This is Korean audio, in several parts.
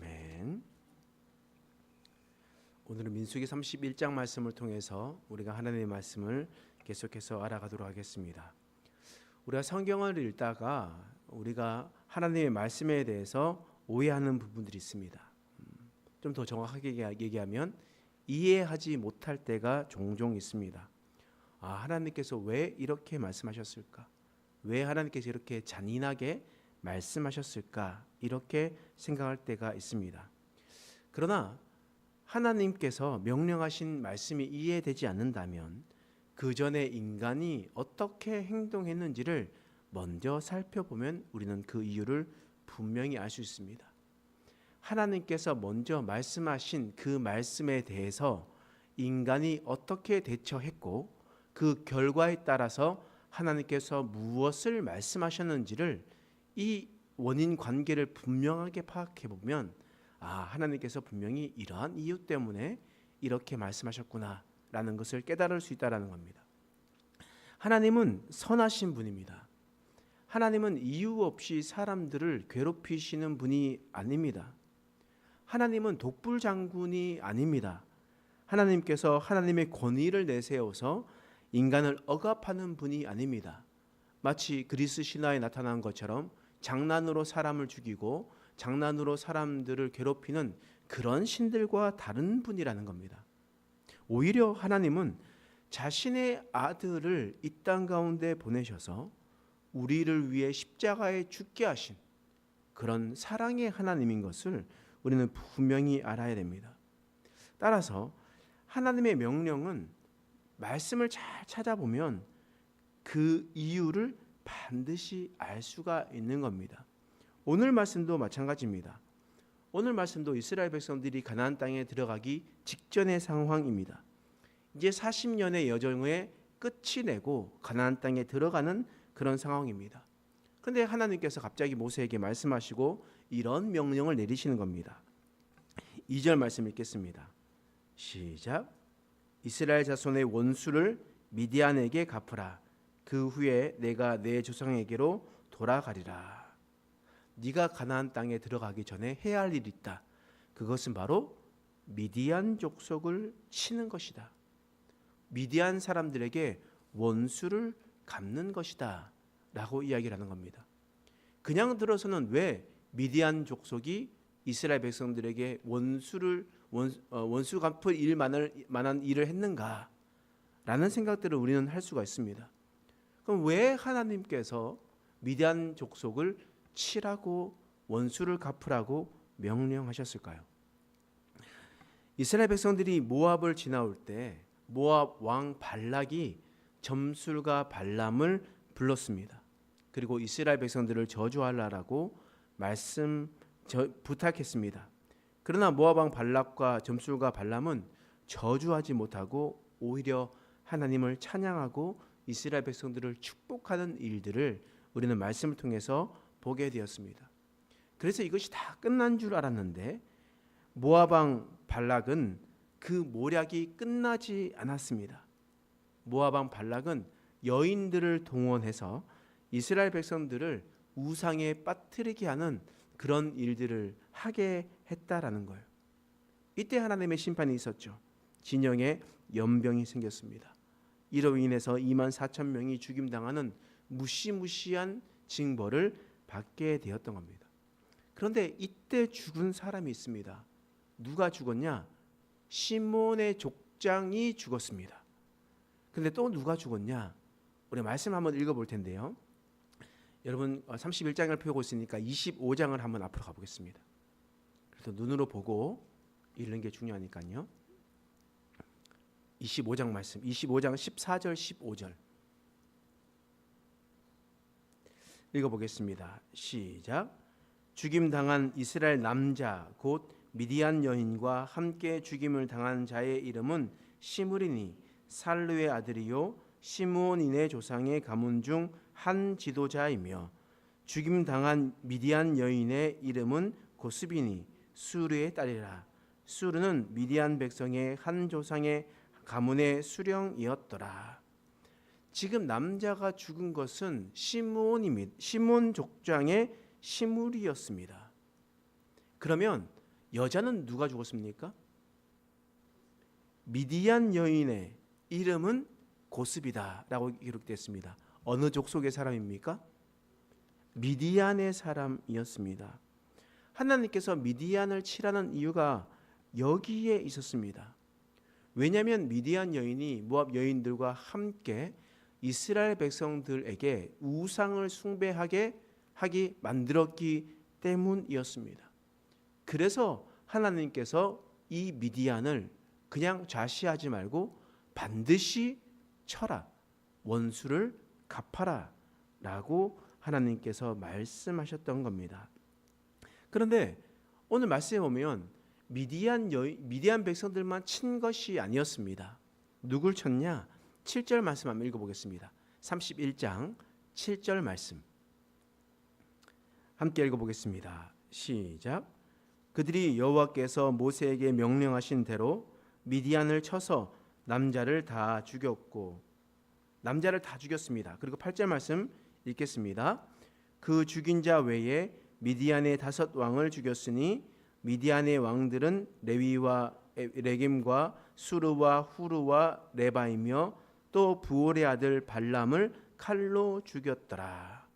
아멘. 오늘은 민수기 31장 말씀을 통해서 우리가 하나님의 말씀을 계속해서 알아가도록 하겠습니다. 우리가 성경을 읽다가 우리가 하나님의 말씀에 대해서 오해하는 부분들이 있습니다. 좀 더 정확하게 얘기하면 이해하지 못할 때가 종종 있습니다. 하나님께서 왜 이렇게 말씀하셨을까? 왜 하나님께서 이렇게 잔인하게 말씀하셨을까? 이렇게 생각할 때가 있습니다. 그러나 하나님께서 명령하신 말씀이 이해되지 않는다면 그 전에 인간이 어떻게 행동했는지를 먼저 살펴보면 우리는 그 이유를 분명히 알 수 있습니다. 하나님께서 먼저 말씀하신 그 말씀에 대해서 인간이 어떻게 대처했고 그 결과에 따라서 하나님께서 무엇을 말씀하셨는지를 이 원인 관계를 분명하게 파악해 보면 하나님께서 분명히 이러한 이유 때문에 이렇게 말씀하셨구나 라는 것을 깨달을 수 있다는 겁니다. 하나님은 선하신 분입니다. 하나님은 이유 없이 사람들을 괴롭히시는 분이 아닙니다. 하나님은 독불장군이 아닙니다. 하나님께서 하나님의 권위를 내세워서 인간을 억압하는 분이 아닙니다. 마치 그리스 신화에 나타난 것처럼 장난으로 사람을 죽이고 장난으로 사람들을 괴롭히는 그런 신들과 다른 분이라는 겁니다. 오히려 하나님은 자신의 아들을 이 땅 가운데 보내셔서 우리를 위해 십자가에 죽게 하신 그런 사랑의 하나님인 것을 우리는 분명히 알아야 됩니다. 따라서 하나님의 명령은 말씀을 잘 찾아보면 그 이유를 반드시 알 수가 있는 겁니다. 오늘 말씀도 마찬가지입니다. 오늘 말씀도 이스라엘 백성들이 가나안 땅에 들어가기 직전의 상황입니다. 이제 40년의 여정의 끝이 내고 가나안 땅에 들어가는 그런 상황입니다. 그런데 하나님께서 갑자기 모세에게 말씀하시고 이런 명령을 내리시는 겁니다. 2절 말씀 읽겠습니다. 시작. 이스라엘 자손의 원수를 미디안에게 갚으라. 그 후에 내가 내 조상에게로 돌아가리라. 네가 가나안 땅에 들어가기 전에 해야 할 일이 있다. 그것은 바로 미디안 족속을 치는 것이다. 미디안 사람들에게 원수를 갚는 것이다 라고 이야기를 하는 겁니다. 그냥 들어서는 왜 미디안 족속이 이스라엘 백성들에게 원수 갚을 만한 일을 했는가 라는 생각들을 우리는 할 수가 있습니다. 그럼 왜 하나님께서 미디안 족속을 치라고 원수를 갚으라고 명령하셨을까요? 이스라엘 백성들이 모압을 지나올 때 모압 왕 발락이 점술가 발람을 불렀습니다. 그리고 이스라엘 백성들을 저주하라고 부탁했습니다. 그러나 모압 왕 발락과 점술가 발람은 저주하지 못하고 오히려 하나님을 찬양하고 이스라엘 백성들을 축복하는 일들을 우리는 말씀을 통해서 보게 되었습니다. 그래서 이것이 다 끝난 줄 알았는데 모압 왕 발락은 그 모략이 끝나지 않았습니다. 모압 왕 발락은 여인들을 동원해서 이스라엘 백성들을 우상에 빠뜨리게 하는 그런 일들을 하게 했다라는 거예요. 이때 하나님의 심판이 있었죠. 진영에 연병이 생겼습니다. 이로 인해서 24,000명이 죽임당하는 무시무시한 징벌을 받게 되었던 겁니다. 그런데 이때 죽은 사람이 있습니다. 누가 죽었냐? 시몬의 족장이 죽었습니다. 근데 또 누가 죽었냐? 우리 말씀 한번 읽어볼 텐데요. 여러분 31장을 펴고 있으니까 25장을 한번 앞으로 가보겠습니다. 그래서 눈으로 보고 읽는 게 중요하니까요. 25장 말씀, 25장 14절 15절 읽어보겠습니다. 시작. 죽임당한 이스라엘 남자 곧 미디안 여인과 함께 죽임을 당한 자의 이름은 시므리니 살루의 아들이요 시므온인의 조상의 가문 중 한 지도자이며 죽임당한 미디안 여인의 이름은 고스비니 수르의 딸이라. 수르는 미디안 백성의 한 조상의 가문의 수령이었더라. 지금 남자가 죽은 것은 시므온 족장의 시므리였습니다. 그러면 여자는 누가 죽었습니까? 미디안 여인의 이름은 고스비다라고 기록됐습니다. 어느 족속의 사람입니까? 미디안의 사람이었습니다. 하나님께서 미디안을 치라는 이유가 여기에 있었습니다. 왜냐하면 미디안 여인이 모압 여인들과 함께 이스라엘 백성들에게 우상을 숭배하게 하기 만들었기 때문이었습니다. 그래서 하나님께서 이 미디안을 그냥 좌시하지 말고 반드시 쳐라, 원수를 갚아라 라고 하나님께서 말씀하셨던 겁니다. 그런데 오늘 말씀에 보면 미디안 백성들만 친 것이 아니었습니다. 누굴 쳤냐? 7절 말씀 한번 읽어보겠습니다. 31장 7절 말씀 함께 읽어보겠습니다. 시작. 그들이 여호와께서 모세에게 명령하신 대로 미디안을 쳐서 남자를 다 죽였습니다. 그리고 8절 말씀 읽겠습니다. 그 죽인 자 외에 미디안의 5 왕을 죽였으니 미디안의 왕들은 레위와 레김과 수르와 후르와 레바이며 또 부올의 아들 발람을 칼로 죽였더라.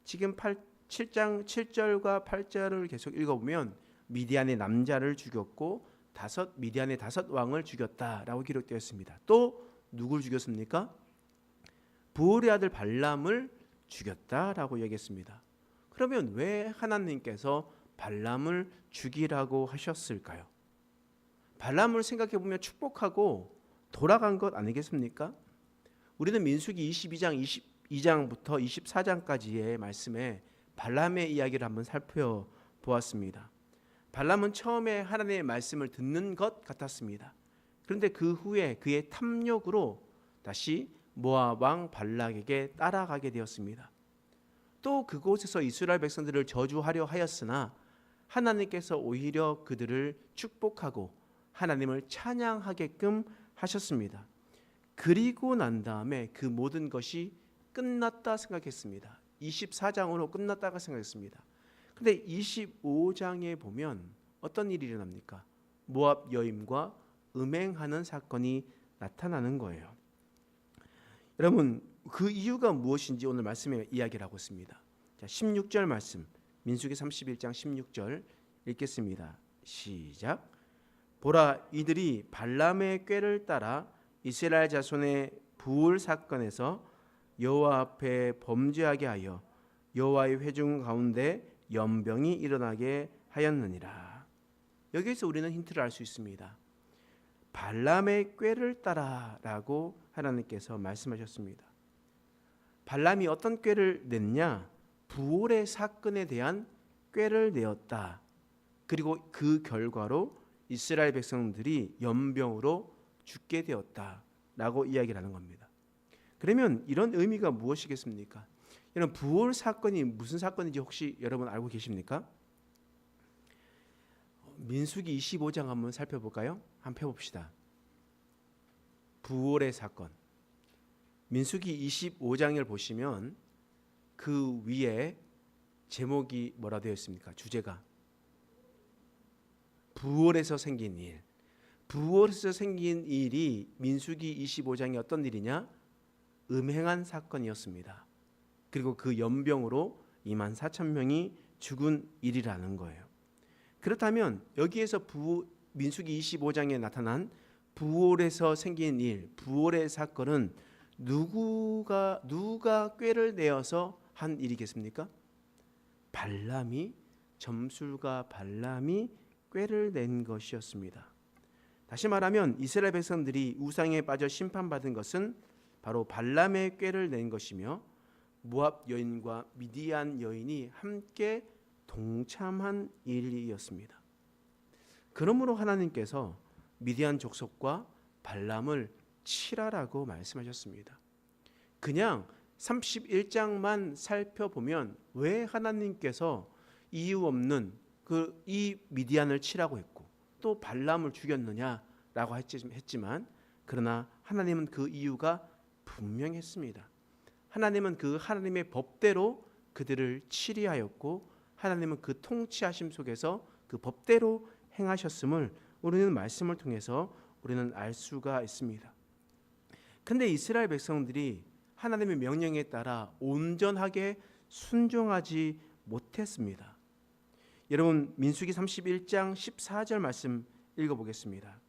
지금 7장 7절과 8절을 계속 읽어보면 미디안의 남자를 죽였고 미디안의 5 왕을 죽였다라고 기록되어 있습니다. 또 누굴 죽였습니까? 부올의 아들 발람을 죽였다라고 얘기했습니다. 그러면 왜 하나님께서 발람을 죽이라고 하셨을까요? 발람을 생각해 보면 축복하고 돌아간 것 아니겠습니까? 우리는 민수기 22장부터 24장까지의 말씀에 발람의 이야기를 한번 살펴보았습니다. 발람은 처음에 하나님의 말씀을 듣는 것 같았습니다. 그런데 그 후에 그의 탐욕으로 다시 모압 왕 발락에게 따라가게 되었습니다. 또 그곳에서 이스라엘 백성들을 저주하려 하였으나 하나님께서 오히려 그들을 축복하고 하나님을 찬양하게끔 하셨습니다. 그리고 난 다음에 그 모든 것이 끝났다 생각했습니다. 24장으로 끝났다고 생각했습니다. 근데 25장에 보면 어떤 일이 일어납니까? 모압 여인과 음행하는 사건이 나타나는 거예요. 여러분, 그 이유가 무엇인지 오늘 말씀에 이야기를 하고 있습니다. 자, 16절 말씀, 민수기 31장 16절 읽겠습니다. 시작. 보라, 이들이 발람의 꾀를 따라 이스라엘 자손의 부울 사건에서 여호와 앞에 범죄하게 하여 여호와의 회중 가운데 연병이 일어나게 하였느니라. 여기에서 우리는 힌트를 알 수 있습니다. 발람의 꾀를 따라라고 하나님께서 말씀하셨습니다. 발람이 어떤 꾀를 냈냐? 부올의 사건에 대한 꾀를 내었다. 그리고 그 결과로 이스라엘 백성들이 연병으로 죽게 되었다라고 이야기를 하는 겁니다. 그러면 이런 의미가 무엇이겠습니까? 여러분, 부올 사건이 무슨 사건인지 혹시 여러분 알고 계십니까? 민수기 25장 한번 살펴볼까요? 한번 펴봅시다. 부올의 사건. 민수기 25장을 보시면 그 위에 제목이 뭐라 되어 있습니까? 주제가 부올에서 생긴 일. 부올에서 생긴 일이 민수기 25장이 어떤 일이냐? 음행한 사건이었습니다. 그리고 그 연병으로 24,000명이 죽은 일이라는 거예요. 그렇다면 여기에서 민수기 25장에 나타난 부올에서 생긴 일, 부올의 사건은 누가 꾀를 내어서 한 일이겠습니까? 점술가 발람이 꾀를 낸 것이었습니다. 다시 말하면 이스라엘 백성들이 우상에 빠져 심판받은 것은 바로 발람의 꾀를 낸 것이며 모압 여인과 미디안 여인이 함께 동참한 일이었습니다. 그러므로 하나님께서 미디안 족속과 발람을 치라라고 말씀하셨습니다. 그냥 31장만 살펴보면 왜 하나님께서 이유 없는 이 미디안을 치라고 했고 또 발람을 죽였느냐라고 했지만 그러나 하나님은 그 이유가 분명했습니다. 하나님은 그 하나님의 법대로 그들을 치리하였고 하나님은 그 통치하심 속에서 그 법대로 행하셨음을 우리는 말씀을 통해서 우리는 알 수가 있습니다. 근데 이스라엘 백성들이 하나님의 명령에 따라 온전하게 순종하지 못했습니다. 여러분, 민수기 31장 14절 말씀 읽어보겠습니다.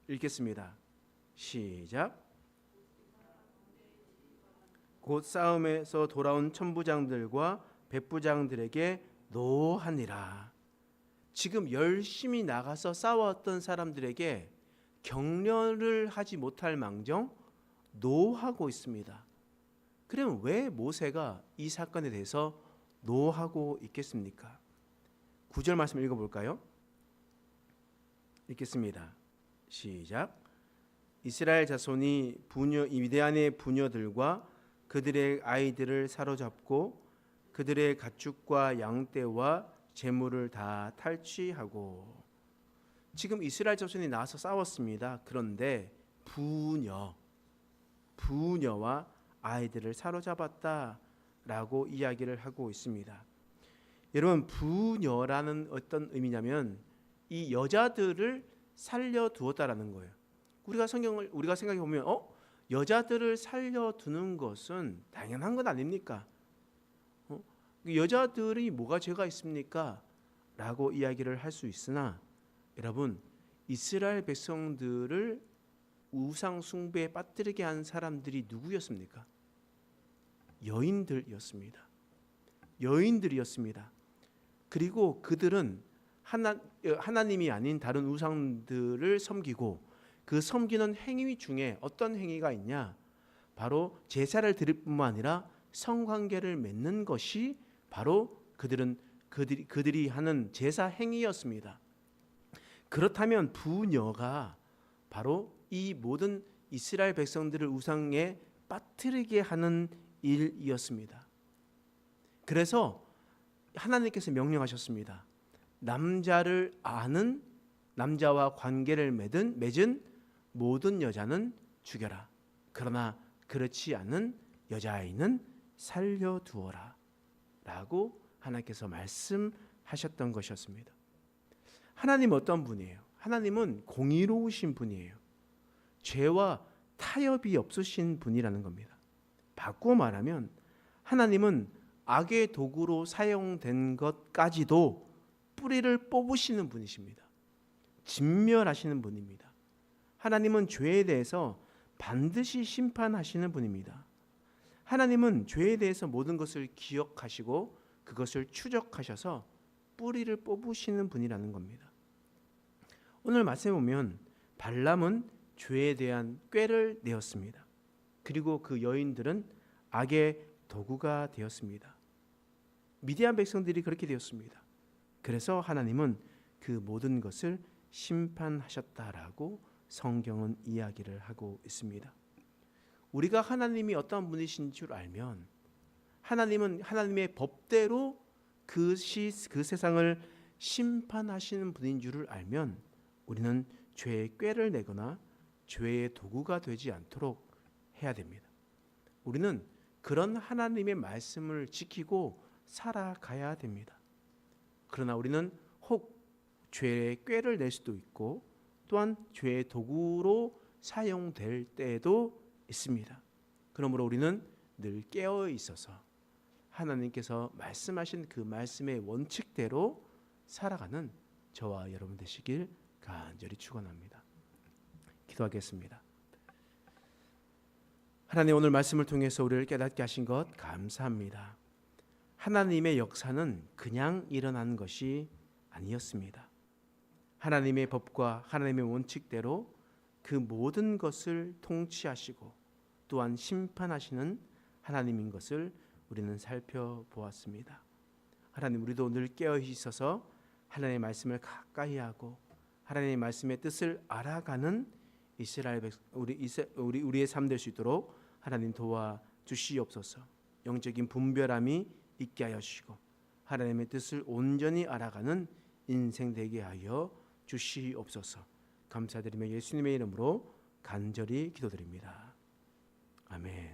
읽겠습니다. 시작. 곧 싸움에서 돌아온 천부장들과 백부장들에게 노하니라. 지금 열심히 나가서 싸웠던 사람들에게 격려를 하지 못할 망정 노하고 있습니다. 그러면 왜 모세가 이 사건에 대해서 노하고 있겠습니까? 9절 말씀 읽어볼까요? 읽겠습니다. 시작. 이스라엘 자손이 미디안의 부녀들과 그들의 아이들을 사로잡고 그들의 가축과 양떼와 재물을 다 탈취하고. 지금 이스라엘 자손이 나와서 싸웠습니다. 그런데 부녀와 아이들을 사로잡았다라고 이야기를 하고 있습니다. 여러분, 부녀라는 어떤 의미냐면 이 여자들을 살려두었다라는 거예요. 우리가 생각해 보면 여자들을 살려두는 것은 당연한 것 아닙니까? 여자들이 뭐가 죄가 있습니까? 라고 이야기를 할 수 있으나 여러분, 이스라엘 백성들을 우상 숭배에 빠뜨리게 한 사람들이 누구였습니까? 여인들이었습니다. 그리고 그들은 하나님이 아닌 다른 우상들을 섬기고 그 섬기는 행위 중에 어떤 행위가 있냐? 바로 제사를 드릴 뿐만 아니라 성관계를 맺는 것이 바로 그들이 하는 제사 행위였습니다. 그렇다면 부녀가 바로 이 모든 이스라엘 백성들을 우상에 빠뜨리게 하는 일이었습니다. 그래서 하나님께서 명령하셨습니다. 남자를 아는, 남자와 관계를 맺은 모든 여자는 죽여라. 그러나 그렇지 않은 여자아이는 살려두어라 라고 하나님께서 말씀하셨던 것이었습니다. 하나님은 어떤 분이에요? 하나님은 공의로우신 분이에요. 죄와 타협이 없으신 분이라는 겁니다. 바꾸어 말하면 하나님은 악의 도구로 사용된 것까지도 뿌리를 뽑으시는 분이십니다. 진멸하시는 분입니다. 하나님은 죄에 대해서 반드시 심판하시는 분입니다. 하나님은 죄에 대해서 모든 것을 기억하시고 그것을 추적하셔서 뿌리를 뽑으시는 분이라는 겁니다. 오늘 말씀에 보면 발람은 죄에 대한 꾀를 내었습니다. 그리고 그 여인들은 악의 도구가 되었습니다. 미디안 백성들이 그렇게 되었습니다. 그래서 하나님은 그 모든 것을 심판하셨다라고 성경은 이야기를 하고 있습니다. 우리가 하나님이 어떤 분이신 줄 알면 하나님은 하나님의 법대로 그 세상을 심판하시는 분인 줄을 알면 우리는 죄의 꾀를 내거나 죄의 도구가 되지 않도록 해야 됩니다. 우리는 그런 하나님의 말씀을 지키고 살아가야 됩니다. 그러나 우리는 혹 죄의 꾀를 낼 수도 있고 또한 죄의 도구로 사용될 때도 있습니다. 그러므로 우리는 늘 깨어 있어서 하나님께서 말씀하신 그 말씀의 원칙대로 살아가는 저와 여러분 되시길 간절히 축원합니다. 기도하겠습니다. 하나님, 오늘 말씀을 통해서 우리를 깨닫게 하신 것 감사합니다. 하나님의 역사는 그냥 일어난 것이 아니었습니다. 하나님의 법과 하나님의 원칙대로 그 모든 것을 통치하시고 또한 심판하시는 하나님인 것을 우리는 살펴보았습니다. 하나님, 우리도 늘 깨어 있어서 하나님의 말씀을 가까이 하고 하나님의 말씀의 뜻을 알아가는 이스라엘 우리의 삶 될 수 있도록 하나님 도와주시옵소서. 영적인 분별함이 있게 하여 주시고 하나님의 뜻을 온전히 알아가는 인생 되게 하여 주시옵소서. 감사드리며 예수님의 이름으로 간절히 기도드립니다. 아멘.